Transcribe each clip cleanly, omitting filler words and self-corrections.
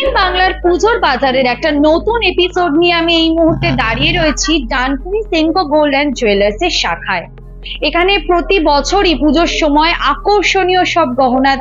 গ্রামীণ বাংলার পুজোর বাজারের একটা নতুন এপিসোড নিয়ে আমি এই মুহূর্তে দাঁড়িয়ে রয়েছি Dankuni Senco gold and jewellers এর শাখায়। এখানে প্রতি বছরই পুজোর সময় আকর্ষণীয় সব গহনা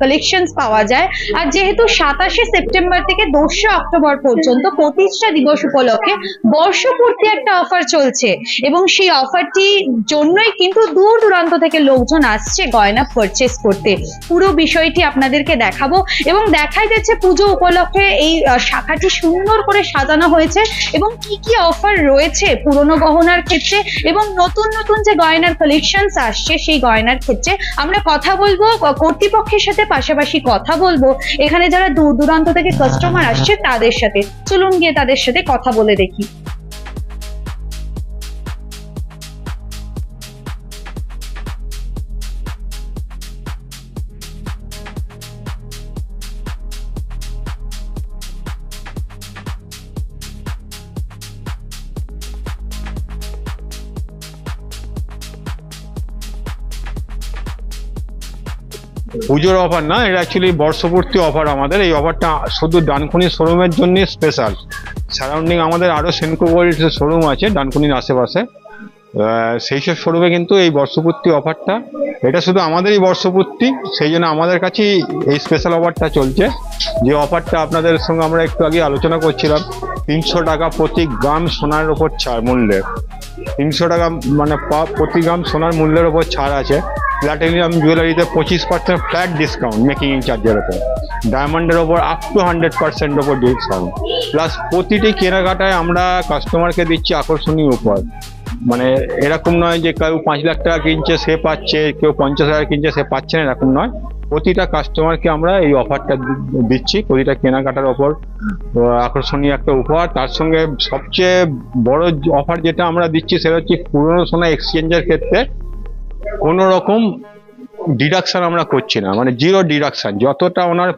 কালেকশনস পাওয়া যায়। আর যেহেতু 27শে সেপ্টেম্বর থেকে 2রা অক্টোবর পর্যন্ত প্রতিষ্ঠা দিবস উপলক্ষে বর্ষপূর্তি একটা অফার চলছে এবং সেই অফারটির জন্যই কিন্তু দূর দূরান্ত থেকে লোকজন আসছে গয়না পারচেস করতে। পুরো বিষয়টি আপনাদেরকে দেখাবো এবং দেখাই যাচ্ছে পুজো উপলক্ষে এই শাখাটি সুন্দর করে সাজানো হয়েছে এবং কি কি অফার রয়েছে পুরনো গহনার ক্ষেত্রে এবং নতুন নতুন যে গয়না কালেকশনস আসছে সেই গয়নার ক্ষেত্রে আমরা কথা বলবো কর্তৃপক্ষের সাথে, পাশাপাশি কথা বলবো এখানে যারা দূর দূরান্ত থেকে কাস্টমার আসছে তাদের সাথে। চলুন গিয়ে তাদের সাথে কথা বলে দেখি। পুজোর অফার না, এটা অ্যাকচুয়ালি বর্ষপূর্তি অফার। আমাদের এই অফারটা শুধু ডানকুনি শোরুমের জন্য স্পেশাল। সারাউন্ডিং আমাদের আরো সেনকো গোল্ড শোরুম আছে ডানকুনির আশেপাশে, সেই সব শোরুমে কিন্তু এই বর্ষপূর্তি অফারটা, এটা শুধু আমাদেরই বর্ষপূর্তি, সেই জন্য আমাদের কাছেই এই স্পেশাল অফারটা চলছে। যে অফারটা আপনাদের সঙ্গে আমরা একটু আগে আলোচনা করছিলাম, 300 টাকা প্রতি গ্রাম সোনার ওপর ছাড় মূল্যে, 300 টাকা মানে প্রতি গ্রাম সোনার মূল্যের ওপর ছাড় আছে। প্ল্যাটিনিয়াম জুয়েলারিতে 25% ফ্ল্যাট ডিসকাউন্ট মেকিং চার্জের ওপর, ডায়মন্ডের ওপর আপ টু 100% ওপর ডিসকাউন্ট, প্লাস প্রতিটি কেনাকাটায় আমরা কাস্টমারকে দিচ্ছি আকর্ষণীয় উপহার। মানে এরকম নয় যে কেউ 5 লাখ টাকা কিনছে সে পাচ্ছে, কেউ 50 হাজার কিনছে সে পাচ্ছে না, এরকম নয়। প্রতিটা কাস্টমারকে আমরা এই অফারটা দিচ্ছি, প্রতিটা কেনাকাটার ওপর আকর্ষণীয় একটা উপহার। তার সঙ্গে সবচেয়ে বড় অফার যেটা আমরা দিচ্ছি সেটা হচ্ছে পুরনো সোনা এক্সচেঞ্জের ক্ষেত্রে কোনো রকম ডিডাকশন আমরা করছি না, মানে জিরো ডিডাকশন। যতটা ওনার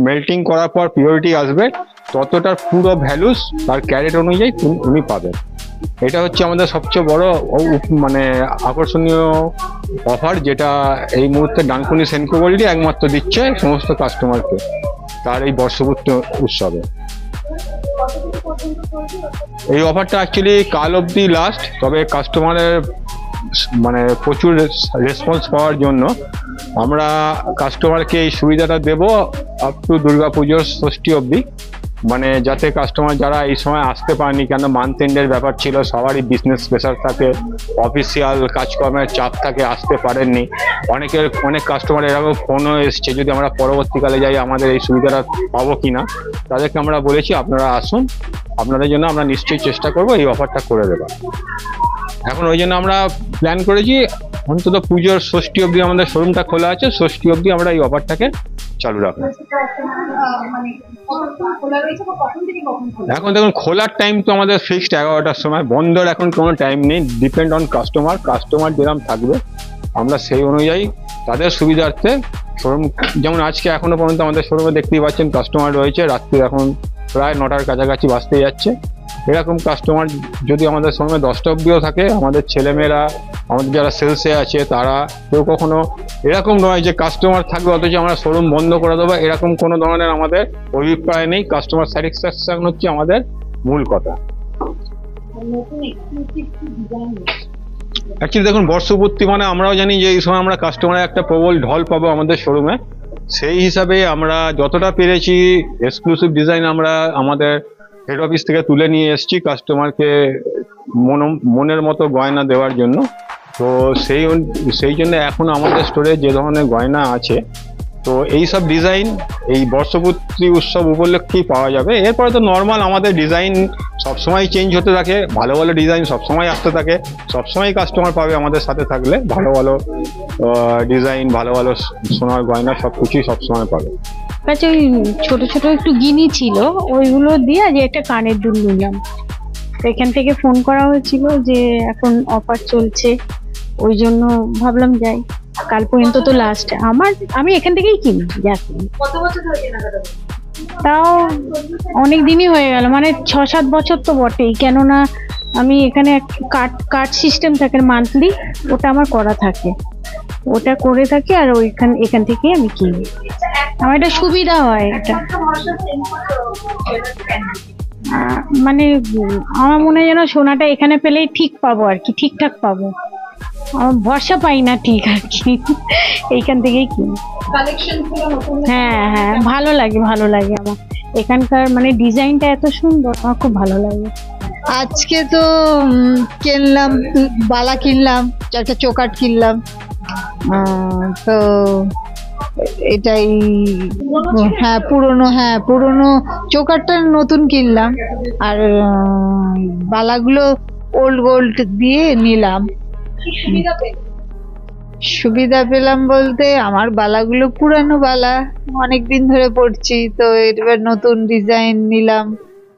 মেল্টিং করার পর পিওরিটি আসবে ততটার পুরো ভ্যালুস তার ক্যারেট অনুযায়ী উনি পাবেন। এটা হচ্ছে আমাদের সবচেয়ে বড় মানে আকর্ষণীয় অফার, যেটা এই মুহূর্তে ডানকুনি সেনকো গোল্ডই একমাত্র দিচ্ছে সমস্ত কাস্টমারকে তার এই বর্ষপূর্তি উৎসবে। এই অফারটা অ্যাকচুয়ালি কাল অবধি লাস্ট, তবে কাস্টমারের মানে প্রচুর রেসপন্স পাওয়ার জন্য আমরা কাস্টমারকে এই সুবিধাটা দেব আপ টু দুর্গাপুজোর ষষ্ঠী অবধি, মানে যাতে কাস্টমার যারা এই সময় আসতে পারেনি, কেন মান্থ এন্ডের ব্যাপার ছিল, সবারই বিজনেস প্রেশার থাকে, অফিসিয়াল কাজকর্মের চাপ থাকে, আসতে পারেননি। অনেক কাস্টমার এরকম ফোনও এসছে যদি আমরা পরবর্তীকালে যাই আমাদের এই সুবিধাটা পাবো কিনা, তাদেরকে আমরা বলেছি আপনারা আসুন, আপনাদের জন্য আমরা নিশ্চয়ই চেষ্টা করবো এই অফারটা করে দেবো। এখন ওই জন্য আমরা প্ল্যান করেছি অন্তত পুজোর ষষ্ঠী অবধি আমাদের শোরুমটা খোলা আছে, ষষ্ঠী অবধি আমরা এই অফারটাকে চালু রাখবো। এখন দেখুন খোলার টাইম তো আমাদের ফিক্সড 11টার সময়, বন্ধর এখন কোনো টাইম নেই, ডিপেন্ড অন কাস্টমার যেরকম থাকবে আমরা সেই অনুযায়ী তাদের সুবিধার্থে শোরুম, যেমন আজকে এখনো পর্যন্ত আমাদের শোরুমে দেখতেই পাচ্ছেন কাস্টমার রয়েছে, রাত্রি এখন প্রায় 9টার কাছাকাছি বাজতে যাচ্ছে। এরকম কাস্টমার যদি আমাদের সঙ্গে 10টা অবধিও থাকে, আমাদের ছেলেমেয়েরা, আমাদের যারা সেলসে আছে তারা কেউ কখনো এরকম নয় যে কাস্টমার থাকবে অথচ আমরা শোরুম বন্ধ করে দেবো, এরকম কোনো ধরনের আমাদের অভিপ্রায় নেই। কাস্টমার স্যাটিসফ্যাকশন হচ্ছে আমাদের মূল কথা। অ্যাকচুয়ালি দেখুন বর্ষপূর্তি মানে আমরাও জানি যে এই সময় আমরা কাস্টমারের একটা প্রবল ঢল পাবো আমাদের শোরুমে, সেই হিসাবে আমরা যতটা পেরেছি এক্সক্লুসিভ ডিজাইন আমরা আমাদের হেড অফিস থেকে তুলে নিয়ে এসেছি কাস্টমারকে মনের মতো গয়না দেওয়ার জন্য। তো সেই জন্য এখন আমাদের স্টোরে যে ধরনের গয়না আছে, তো এই সব ডিজাইন এই বর্ষপূর্তি উৎসব উপলক্ষেই পাওয়া যাবে। এরপরে তো নর্মাল আমাদের ডিজাইন সবসময় চেঞ্জ হতে থাকে, ভালো ভালো ডিজাইন সবসময় আসতে থাকে, সবসময় কাস্টমার পাবে আমাদের সাথে থাকলে, ভালো ভালো ডিজাইন, ভালো ভালো সোনার গয়না সব কিছুই সবসময় পাবে। আচ্ছা, ওই ছোট ছোট একটু গিনি ছিল, ওইগুলো দিয়ে আজ একটা কানের দুল নিলাম। এখান থেকে ফোন করা হয়েছিল যে এখন অফার চলছে, ওই জন্য ভাবলাম যাই, কাল পর্যন্ত তো লাস্ট। আমি এখান থেকেই কিনি। কত বছর ধরে কেনাকাটা? তাও অনেক দিনই হয়ে গেল, মানে 6-7 বছর তো বটেই। কেননা আমি এখানে কার্ড সিস্টেম থাকে মান্থলি, ওটা আমার করা থাকে। ওটা করে থাকি, আর এখান থেকে আমি কিনি। আমার এটা সুবিধা হয়। এটা মানে আমার মনে হয় যেন সোনাটা এখানে পেলেই ঠিক পাবো আর কি, ঠিকঠাক পাবো, আমার ভরসা পাই না ঠিক আর কি, এইখান থেকেই কিনি। হ্যাঁ হ্যাঁ, ভালো লাগে আমার এখানকার, মানে ডিজাইনটা এত সুন্দর, আমার খুব ভালো লাগে। আজকে তো কিনলাম, বালা কিনলাম, একটা চোকাট কিনলাম, তো এটাই। হ্যাঁ পুরনো চোকারটা নতুন কিনলাম, আর বালাগুলো ওল্ড গোল্ড দিয়ে নিলাম। সুবিধা পেলাম বলতে আমার বালাগুলো পুরানো বালা, অনেকদিন ধরে পড়ছি, তো এবার নতুন ডিজাইন নিলাম,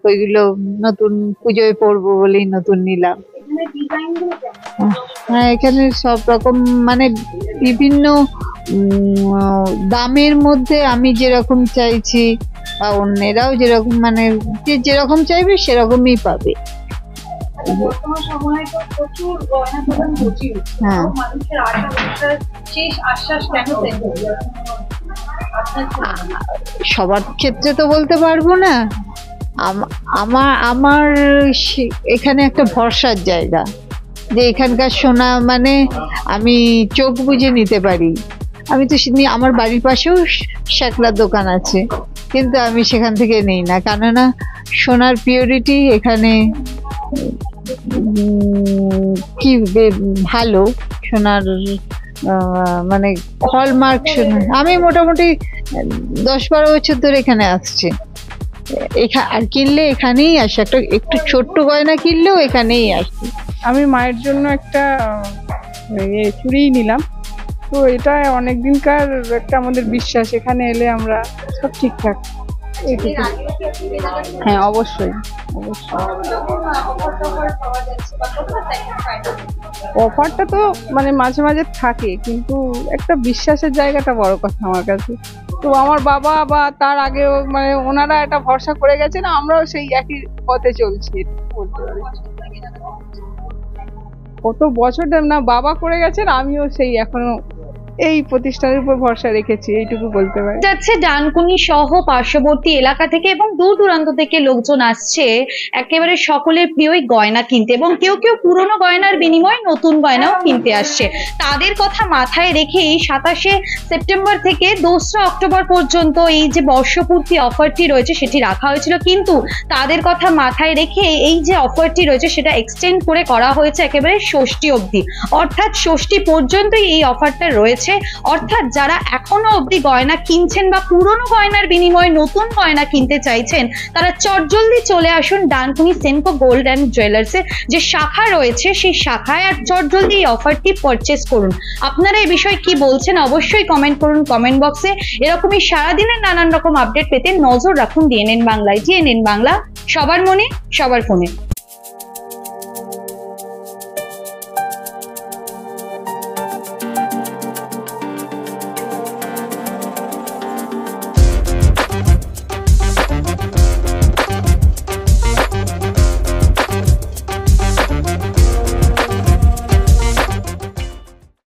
ওইগুলো নতুন পুজোয় পরবো বলেই নতুন নিলাম। হ্যাঁ, এখানে সব রকম মানে বিভিন্ন দামের মধ্যে আমি যেরকম চাইছি বা অন্যেরাও যেরকম, মানে যেরকম চাইবে সেরকমই পাবে। হ্যাঁ, সবার ক্ষেত্রে তো বলতে পারবো না। আমার এখানে একটা ভরসার জায়গা, যে এখানকার সোনা মানে আমি চোখ বুজে নিতে পারি। আমি তো আমার বাড়ির পাশেও শ্যাকলার দোকান আছে, কিন্তু আমি সেখান থেকে নেই না, কেননা সোনার পিওরিটি এখানে কি ভালো, সোনার মানে হলমার্ক সোনা। আমি মোটামুটি 10-12 বছর ধরে এখানে আসছি, আর কিনলে এখানেই আসি, একটু ছোট্ট গয়না কিনলেও এখানেই আসি। আমি মায়ের জন্য একটা চুড়ি নিলাম, তো এটা অনেক দিনকার একটা আমাদের বিশ্বাস, এখানে এলে আমরা সব ঠিকঠাক। হ্যাঁ, অবশ্যই। অফারটা তো মানে মাঝে মাঝে থাকে, কিন্তু একটা বিশ্বাসের জায়গাটা বড় কথা আমার কাছে। তো আমার বাবা বা তার আগেও মানে ওনারা একটা ভরসা করে গেছেন, আমরাও সেই একই পথে চলছি বলতে পারি। কত বছর না বাবা করে গেছেন, আমিও সেই এখনো এই প্রতিষ্ঠানের উপর ভরসা রেখেছি, এইটুকু বলতে পারি। যাচ্ছে ডানকুনি সহ পার্শ্ববর্তী এলাকা থেকে এবং দূর দূরান্ত থেকে লোকজন আসছে একেবারে সকলের প্রিয়ই গয়না কিনতে, এবং কেউ কেউ পুরনো গয়নার বিনিময়ে নতুন গয়নাও কিনতে আসছে। তাদের কথা মাথায় রেখে এই 27শে সেপ্টেম্বর থেকে 2রা অক্টোবর পর্যন্ত এই যে বর্ষপূর্তি অফারটি রয়েছে সেটি রাখা হয়েছিল, কিন্তু তাদের কথা মাথায় রেখে এই যে অফারটি রয়েছে সেটা এক্সটেন্ড করে করা হয়েছে একেবারে ষষ্ঠী অবধি, অর্থাৎ ষষ্ঠী পর্যন্তই এই অফারটা রয়েছে। অর্থাৎ যারা এখনো অবধি গয়না কিনছেন বা পুরনো গয়নার বিনিময়ে নতুন গয়না কিনতে চাইছেন, তারা চটজলদি চলে আসুন ডানকুনি সেনকো গোল্ড অ্যান্ড জুয়েলার্সের যে শাখা রয়েছে সেই শাখায়, আর চটজলদি এই অফারটি পারচেস করুন। আপনারা এই বিষয়ে কি বলছেন অবশ্যই কমেন্ট করুন কমেন্ট বক্সে। এরকমই সারাদিনের নানান রকম আপডেট পেতে নজর রাখুন ডিএনএন বাংলায়। ডিএনএন বাংলা, সবার মনে সবার ফোনে।